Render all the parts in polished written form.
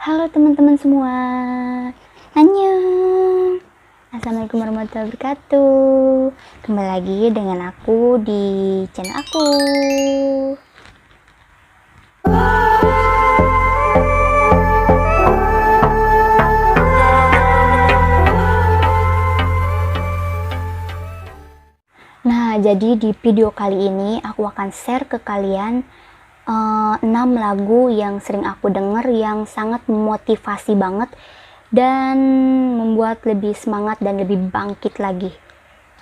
Halo teman-teman semua. Annyeong. Assalamualaikum warahmatullahi wabarakatuh. Kembali lagi dengan aku di channel aku. Nah, jadi di video kali ini aku akan share ke kalian 6 lagu yang sering aku denger yang sangat memotivasi banget dan membuat lebih semangat dan lebih bangkit lagi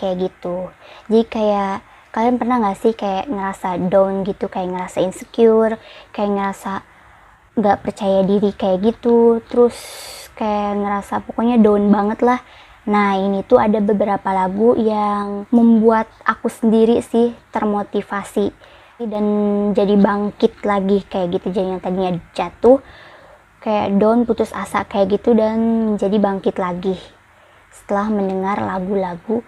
kayak gitu. Jadi kayak kalian pernah gak sih kayak ngerasa down gitu, kayak ngerasa insecure, kayak ngerasa gak percaya diri kayak gitu, terus kayak ngerasa pokoknya down banget lah. Nah, ini tuh ada beberapa lagu yang membuat aku sendiri sih termotivasi dan jadi bangkit lagi kayak gitu. Jadi yang tadinya jatuh kayak down, putus asa kayak gitu, dan jadi bangkit lagi setelah mendengar lagu-lagu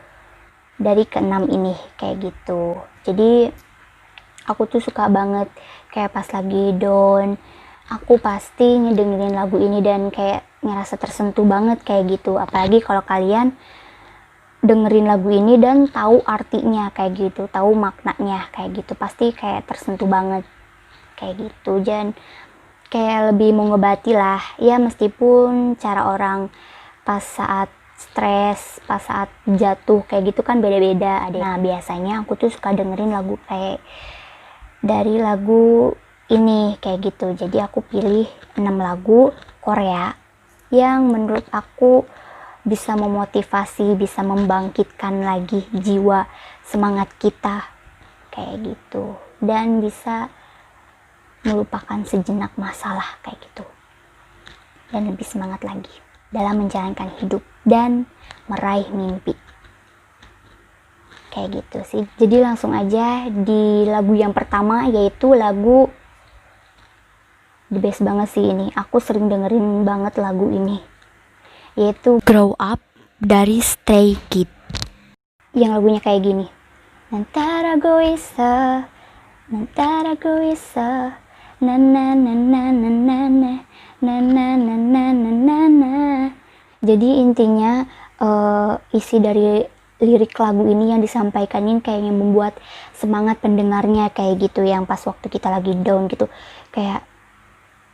dari keenam ini kayak gitu. Jadi aku tuh suka banget kayak pas lagi down aku pasti ngedengerin lagu ini dan kayak ngerasa tersentuh banget kayak gitu. Apalagi kalau kalian dengerin lagu ini dan tahu artinya kayak gitu, tahu maknanya kayak gitu, pasti kayak tersentuh banget kayak gitu. Dan kayak lebih mengobati lah ya, meskipun cara orang pas saat stres, pas saat jatuh kayak gitu kan beda-beda. Nah, biasanya aku tuh suka dengerin lagu kayak dari lagu ini kayak gitu. Jadi aku pilih 6 lagu Korea yang menurut aku bisa memotivasi, bisa membangkitkan lagi jiwa semangat kita kayak gitu, dan bisa melupakan sejenak masalah kayak gitu, dan lebih semangat lagi dalam menjalankan hidup dan meraih mimpi kayak gitu sih. Jadi langsung aja di lagu yang pertama, yaitu lagu the best banget sih ini, aku sering dengerin banget lagu ini, yaitu Grow Up dari Stray Kids, yang lagunya kayak gini. Nantarago isa, nantarago isa, na na na na na na na na na na na na na na. Jadi intinya isi dari lirik lagu ini yang disampaikan ini kayak yang membuat semangat pendengarnya kayak gitu, yang pas waktu kita lagi down gitu, kayak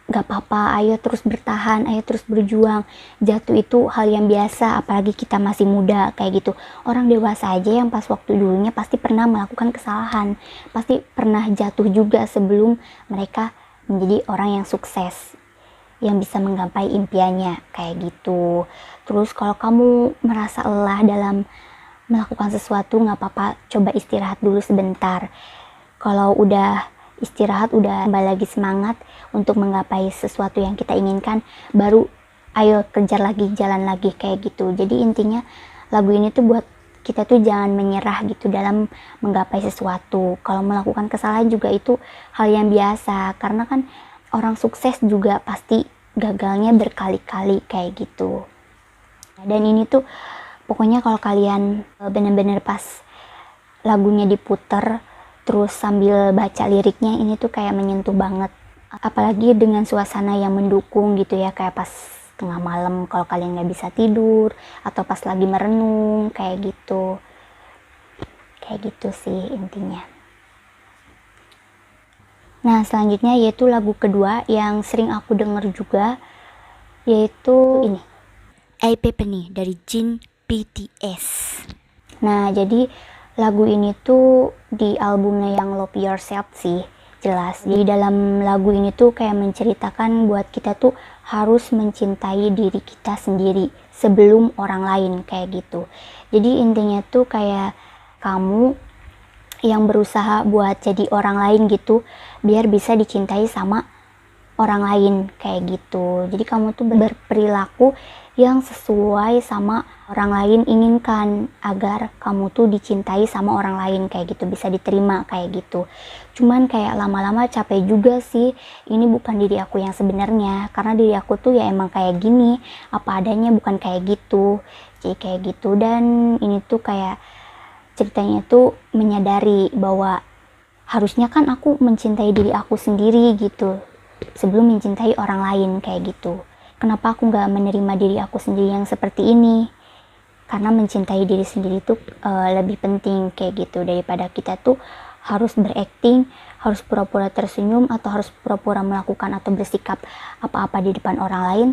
gak apa-apa, ayo terus bertahan, ayo terus berjuang. Jatuh itu hal yang biasa, apalagi kita masih muda kayak gitu. Orang dewasa aja yang pas waktu dulunya pasti pernah melakukan kesalahan, pasti pernah jatuh juga sebelum mereka menjadi orang yang sukses, yang bisa menggapai impiannya kayak gitu. Terus kalau kamu merasa lelah dalam melakukan sesuatu, gak apa-apa, coba istirahat dulu sebentar. Kalau udah istirahat, udah kembali lagi semangat untuk menggapai sesuatu yang kita inginkan, baru ayo kejar lagi, jalan lagi kayak gitu. Jadi intinya lagu ini tuh buat kita tuh jangan menyerah gitu dalam menggapai sesuatu. Kalau melakukan kesalahan juga itu hal yang biasa, karena kan orang sukses juga pasti gagalnya berkali-kali kayak gitu. Dan ini tuh pokoknya kalau kalian bener-bener pas lagunya diputer terus sambil baca liriknya, ini tuh kayak menyentuh banget. Apalagi dengan suasana yang mendukung gitu ya, kayak pas tengah malam kalau kalian nggak bisa tidur, atau pas lagi merenung kayak gitu. Kayak gitu sih intinya. Nah, selanjutnya yaitu lagu kedua yang sering aku denger juga, yaitu ini, Aipepeni dari Jin BTS. Nah, jadi lagu ini tuh di albumnya yang Love Yourself sih, jelas. Jadi dalam lagu ini tuh kayak menceritakan buat kita tuh harus mencintai diri kita sendiri sebelum orang lain kayak gitu. Jadi intinya tuh kayak kamu yang berusaha buat jadi orang lain gitu, biar bisa dicintai sama orang lain kayak gitu. Jadi kamu tuh berperilaku yang sesuai sama orang lain inginkan, agar kamu tuh dicintai sama orang lain kayak gitu, bisa diterima kayak gitu. Cuman kayak lama-lama capek juga sih, ini bukan diri aku yang sebenarnya, karena diri aku tuh ya emang kayak gini, apa adanya, bukan kayak gitu. Jadi kayak gitu. Dan ini tuh kayak ceritanya tuh menyadari bahwa harusnya kan aku mencintai diri aku sendiri gitu, sebelum mencintai orang lain kayak gitu. Kenapa aku nggak menerima diri aku sendiri yang seperti ini? Karena mencintai diri sendiri tuh lebih penting kayak gitu, daripada kita tuh harus berakting, harus pura-pura tersenyum, atau harus pura-pura melakukan atau bersikap apa-apa di depan orang lain,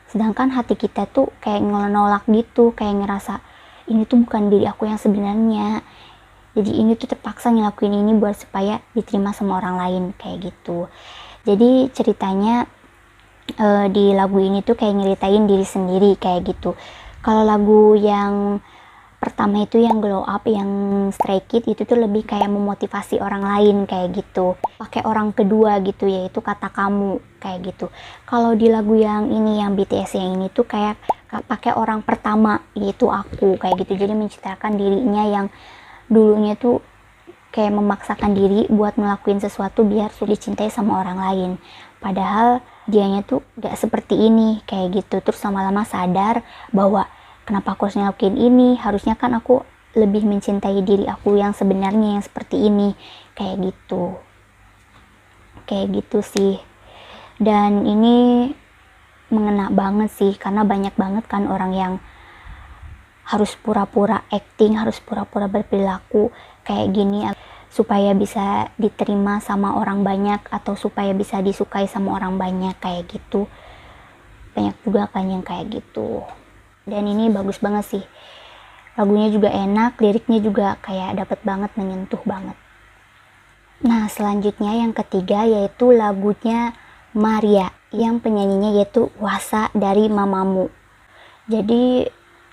sedangkan hati kita tuh kayak nolak gitu, kayak ngerasa ini tuh bukan diri aku yang sebenarnya, jadi ini tuh terpaksa ngelakuin ini buat supaya diterima sama orang lain kayak gitu. Jadi ceritanya di lagu ini tuh kayak nyeritain diri sendiri kayak gitu. Kalau lagu yang pertama itu yang Glow Up, yang Stray Kids, itu tuh lebih kayak memotivasi orang lain kayak gitu, pakai orang kedua gitu, yaitu Kata Kamu kayak gitu. Kalau di lagu yang ini, yang BTS yang ini tuh kayak pakai orang pertama, yaitu aku kayak gitu. Jadi menceritakan dirinya yang dulunya tuh kayak memaksakan diri buat ngelakuin sesuatu biar sudah dicintai sama orang lain, padahal dianya tuh gak seperti ini kayak gitu. Terus lama-lama sadar bahwa kenapa aku harus ngelakuin ini, harusnya kan aku lebih mencintai diri aku yang sebenarnya yang seperti ini kayak gitu sih. Dan ini mengena banget sih, karena banyak banget kan orang yang harus pura-pura acting, harus pura-pura berperilaku kayak gini supaya bisa diterima sama orang banyak, atau supaya bisa disukai sama orang banyak kayak gitu. Banyak juga kan yang kayak gitu. Dan ini bagus banget sih, lagunya juga enak, liriknya juga kayak dapet banget, menyentuh banget. Nah selanjutnya yang ketiga yaitu lagunya Maria, yang penyanyinya yaitu Wasa dari Mamamoo. Jadi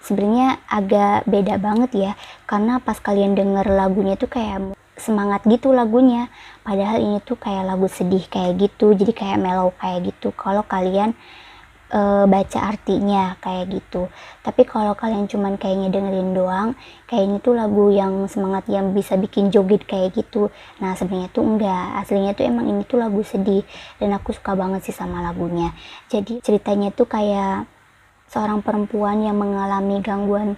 sebenarnya agak beda banget ya, karena pas kalian denger lagunya tuh kayak semangat gitu lagunya, padahal ini tuh kayak lagu sedih kayak gitu, jadi kayak mellow kayak gitu kalau kalian baca artinya kayak gitu. Tapi kalau kalian cuman kayaknya dengerin doang, kayaknya tuh lagu yang semangat yang bisa bikin joget kayak gitu. Nah sebenarnya tuh enggak, aslinya tuh emang ini tuh lagu sedih, dan aku suka banget sih sama lagunya. Jadi ceritanya tuh kayak seorang perempuan yang mengalami gangguan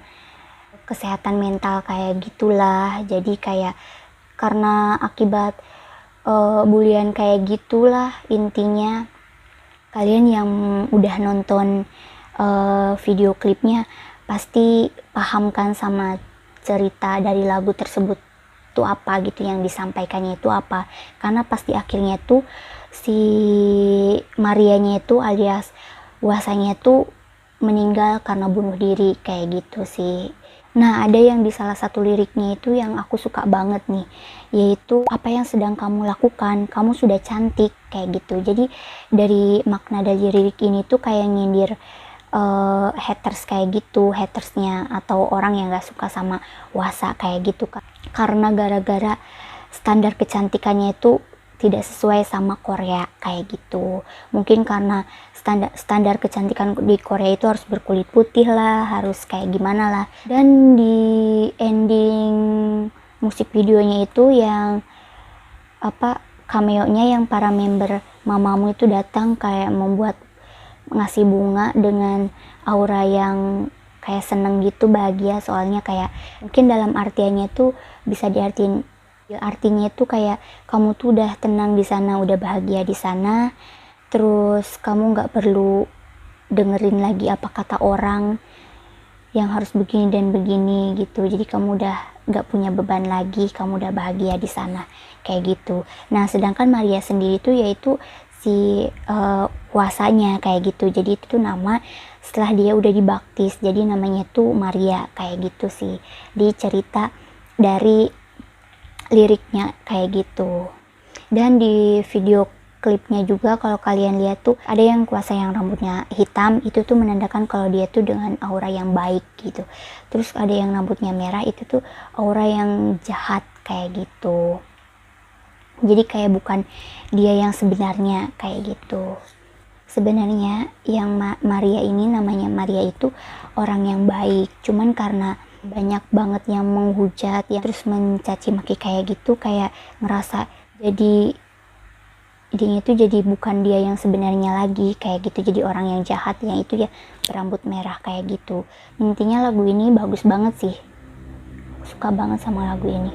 kesehatan mental kayak gitulah. Jadi kayak karena akibat bulian kayak gitulah intinya. Kalian yang udah nonton video klipnya pasti paham kan sama cerita dari lagu tersebut tuh apa gitu, yang disampaikannya itu apa. Karena pasti akhirnya tuh si Marianya itu alias Wasanya tuh meninggal karena bunuh diri kayak gitu sih. Nah ada yang di salah satu liriknya itu yang aku suka banget nih, yaitu apa yang sedang kamu lakukan, kamu sudah cantik kayak gitu. Jadi dari makna dari lirik ini tuh kayak nyindir haters kayak gitu, hatersnya atau orang yang gak suka sama Wasa kayak gitu kan, karena gara-gara standar kecantikannya itu tidak sesuai sama Korea kayak gitu. Mungkin karena standar kecantikan di Korea itu harus berkulit putih lah, harus kayak gimana lah. Dan di ending musik videonya itu yang cameo-nya yang para member Mamamoo itu datang kayak membuat ngasih bunga dengan aura yang kayak seneng gitu, bahagia. Soalnya kayak mungkin dalam artiannya tuh bisa diartiin, artinya itu kayak kamu tuh udah tenang di sana, udah bahagia di sana, terus kamu nggak perlu dengerin lagi apa kata orang yang harus begini dan begini gitu. Jadi kamu udah nggak punya beban lagi, kamu udah bahagia di sana kayak gitu. Nah sedangkan Maria sendiri tuh yaitu si Wasanya kayak gitu. Jadi itu tuh nama setelah dia udah dibaptis, jadi namanya tuh Maria kayak gitu sih di cerita dari liriknya kayak gitu. Dan di video klipnya juga kalau kalian lihat tuh ada yang kuasa yang rambutnya hitam, itu tuh menandakan kalau dia tuh dengan aura yang baik gitu. Terus ada yang rambutnya merah, itu tuh aura yang jahat kayak gitu. Jadi kayak bukan dia yang sebenarnya kayak gitu. Sebenarnya yang Maria ini, namanya Maria itu orang yang baik, cuman karena banyak banget yang menghujat ya, terus mencaci maki kayak gitu, kayak ngerasa jadi dia itu jadi bukan dia yang sebenarnya lagi kayak gitu, jadi orang yang jahat yang itu ya berambut merah kayak gitu. Intinya lagu ini bagus banget sih, suka banget sama lagu ini.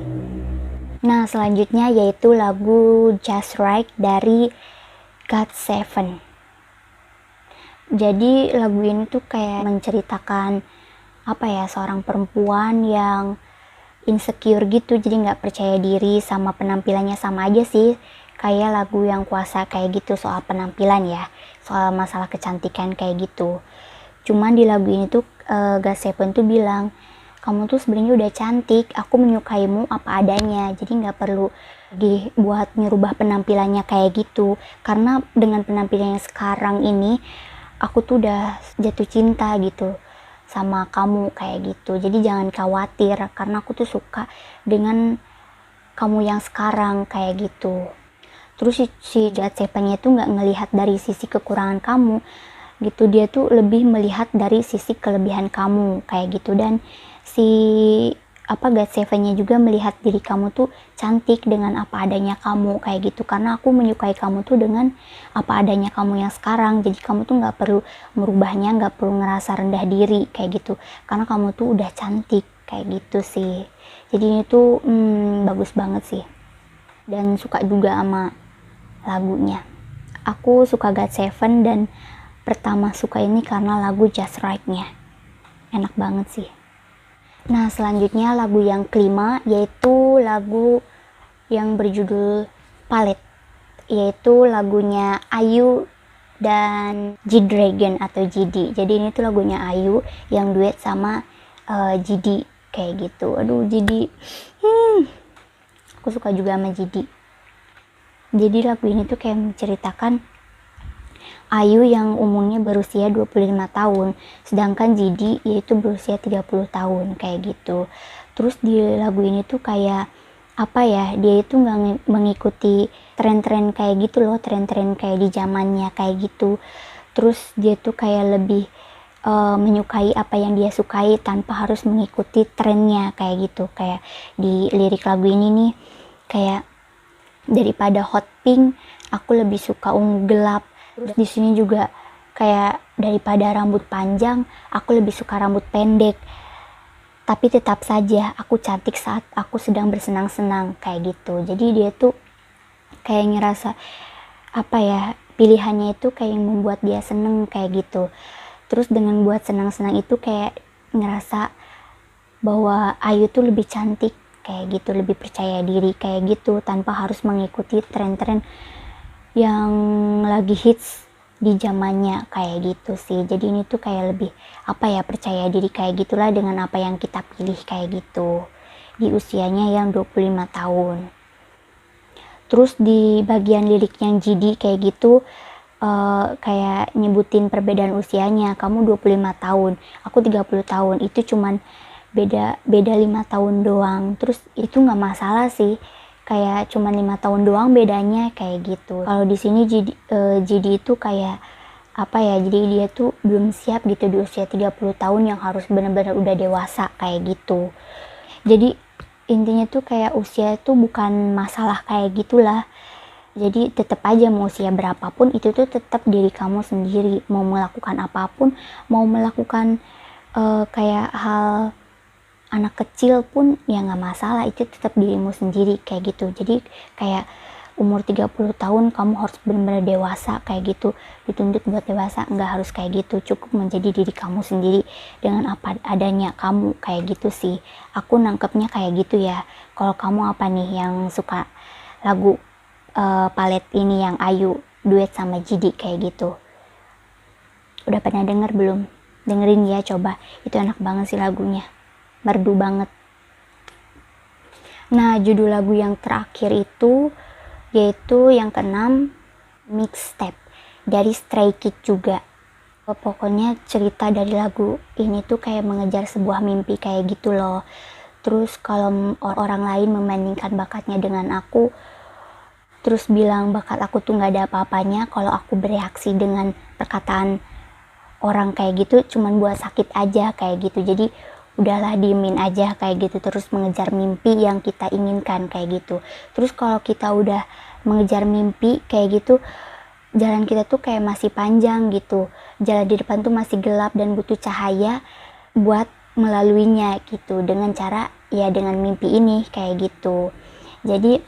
Nah selanjutnya yaitu lagu Just Right dari God Seven. Jadi lagu ini tuh kayak menceritakan seorang perempuan yang insecure gitu, jadi nggak percaya diri sama penampilannya. Sama aja sih kayak lagu yang Kuasa kayak gitu, soal penampilan ya, soal masalah kecantikan kayak gitu. Cuman di lagu ini tuh God Seven tuh bilang, kamu tuh sebenarnya udah cantik, aku menyukaimu apa adanya, jadi nggak perlu dibuat nyerubah penampilannya kayak gitu. Karena dengan penampilannya sekarang ini, aku tuh udah jatuh cinta gitu sama kamu kayak gitu. Jadi jangan khawatir, karena aku tuh suka dengan kamu yang sekarang kayak gitu. Terus si God Seven-nya tuh nggak ngelihat dari sisi kekurangan kamu gitu, dia tuh lebih melihat dari sisi kelebihan kamu kayak gitu. Dan si God Seven-nya juga melihat diri kamu tuh cantik dengan apa adanya kamu kayak gitu. Karena aku menyukai kamu tuh dengan apa adanya kamu yang sekarang, jadi kamu tuh nggak perlu merubahnya, nggak perlu ngerasa rendah diri kayak gitu, karena kamu tuh udah cantik kayak gitu sih. Jadi ini tuh bagus banget sih, dan suka juga sama lagunya. Aku suka God Seven, dan pertama suka ini karena lagu Just Right-nya enak banget sih. Nah, selanjutnya lagu yang kelima yaitu lagu yang berjudul Palette, yaitu lagunya Ayu dan G-Dragon atau GD. Jadi ini tuh lagunya Ayu yang duet sama GD kayak gitu. Aduh, GD, aku suka juga sama GD. Jadi lagu ini tuh kayak menceritakan Ayu yang umurnya berusia 25 tahun, sedangkan Jidi yaitu berusia 30 tahun kayak gitu. Terus di lagu ini tuh kayak dia itu nggak mengikuti tren-tren kayak gitu loh, tren-tren kayak di zamannya kayak gitu. Terus dia tuh kayak lebih menyukai apa yang dia sukai tanpa harus mengikuti trennya kayak gitu. Kayak di lirik lagu ini nih, kayak daripada hot pink aku lebih suka ungu gelap. Terus di sini juga kayak daripada rambut panjang aku lebih suka rambut pendek, tapi tetap saja aku cantik saat aku sedang bersenang-senang kayak gitu. Jadi dia tuh kayak ngerasa pilihannya itu kayak yang membuat dia seneng kayak gitu. Terus dengan buat senang-senang itu kayak ngerasa bahwa Ayu tuh lebih cantik kayak gitu, lebih percaya diri kayak gitu, tanpa harus mengikuti tren-tren yang lagi hits di zamannya kayak gitu sih. Jadi ini tuh kayak lebih percaya diri kayak gitulah dengan apa yang kita pilih kayak gitu di usianya yang 25 tahun. Terus di bagian lirik yang GD kayak gitu kayak nyebutin perbedaan usianya, kamu 25 tahun, aku 30 tahun, itu cuman beda 5 tahun doang. Terus itu nggak masalah sih, kayak cuman 5 tahun doang bedanya kayak gitu. Kalau di sini GD itu kayak jadi dia tuh belum siap gitu di usia 30 tahun yang harus benar-benar udah dewasa kayak gitu. Jadi intinya tuh kayak usia itu bukan masalah kayak gitulah. Jadi tetap aja mau usia berapapun itu tuh tetap diri kamu sendiri, mau melakukan apapun, mau melakukan kayak hal anak kecil pun ya nggak masalah, itu tetap dirimu sendiri kayak gitu. Jadi kayak umur 30 tahun kamu harus benar-benar dewasa kayak gitu, dituntut buat dewasa, nggak harus kayak gitu, cukup menjadi diri kamu sendiri dengan apa adanya kamu kayak gitu sih. Aku nangkepnya kayak gitu ya. Kalau kamu apa nih yang suka lagu Palette ini yang Ayu duet sama Jidi kayak gitu? Udah pernah denger belum? Dengerin ya coba, itu enak banget sih lagunya, merdu banget. Nah, judul lagu yang terakhir itu yaitu yang keenam, Mixtape dari Stray Kids juga. Pokoknya cerita dari lagu ini tuh kayak mengejar sebuah mimpi kayak gitu loh. Terus kalau orang lain membandingkan bakatnya dengan aku, terus bilang bakat aku tuh nggak ada apa-apanya, kalau aku bereaksi dengan perkataan orang kayak gitu cuman buat sakit aja kayak gitu. Jadi udahlah diemin aja kayak gitu, terus mengejar mimpi yang kita inginkan kayak gitu. Terus kalau kita udah mengejar mimpi kayak gitu, jalan kita tuh kayak masih panjang gitu, jalan di depan tuh masih gelap dan butuh cahaya buat melaluinya gitu, dengan cara ya dengan mimpi ini kayak gitu. Jadi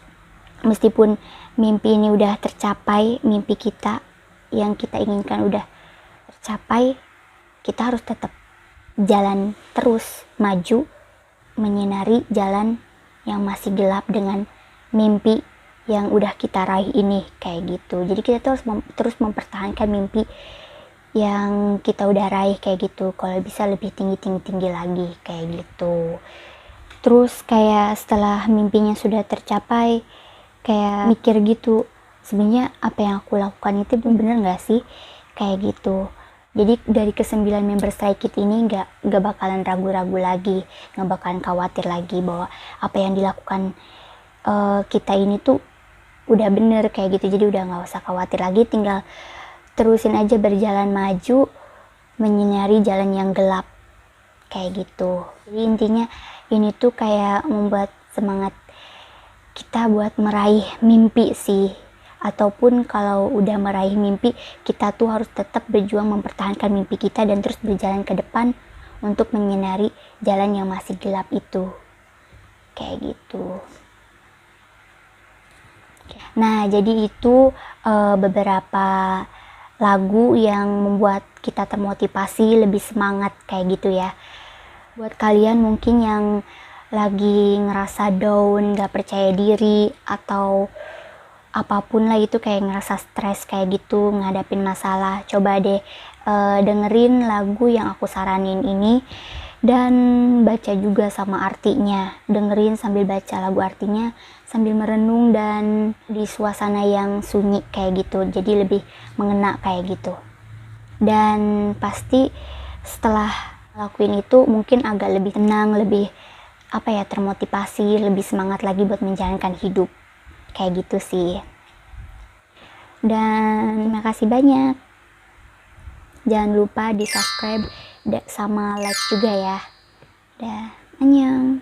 meskipun mimpi ini udah tercapai, mimpi kita yang kita inginkan udah tercapai, kita harus tetap jalan terus, maju, menyinari jalan yang masih gelap dengan mimpi yang udah kita raih ini, kayak gitu. Jadi kita terus terus mempertahankan mimpi yang kita udah raih, kayak gitu. Kalau bisa lebih tinggi lagi, kayak gitu. Terus kayak setelah mimpinya sudah tercapai, kayak mikir gitu, sebenarnya apa yang aku lakukan itu bener nggak sih, kayak gitu. Jadi dari ke-9 member Stray Kids ini nggak bakalan ragu-ragu lagi, nggak bakalan khawatir lagi bahwa apa yang dilakukan kita ini tuh udah bener, kayak gitu. Jadi udah nggak usah khawatir lagi, tinggal terusin aja berjalan maju, menyinari jalan yang gelap, kayak gitu. Jadi intinya ini tuh kayak membuat semangat kita buat meraih mimpi sih, ataupun kalau udah meraih mimpi, kita tuh harus tetap berjuang mempertahankan mimpi kita dan terus berjalan ke depan untuk menyinari jalan yang masih gelap itu, kayak gitu. Nah, jadi itu beberapa lagu yang membuat kita termotivasi, lebih semangat, kayak gitu ya. Buat kalian mungkin yang lagi ngerasa down, gak percaya diri, atau apapun lah itu, kayak ngerasa stres kayak gitu, ngadapin masalah, coba deh dengerin lagu yang aku saranin ini dan baca juga sama artinya. Dengerin sambil baca lagu artinya, sambil merenung dan di suasana yang sunyi, kayak gitu. Jadi lebih mengena, kayak gitu. Dan pasti setelah lakuin itu mungkin agak lebih tenang, lebih termotivasi, lebih semangat lagi buat menjalankan hidup, kayak gitu sih. Dan terima kasih banyak, jangan lupa di subscribe sama like juga ya. Dah, annyeong.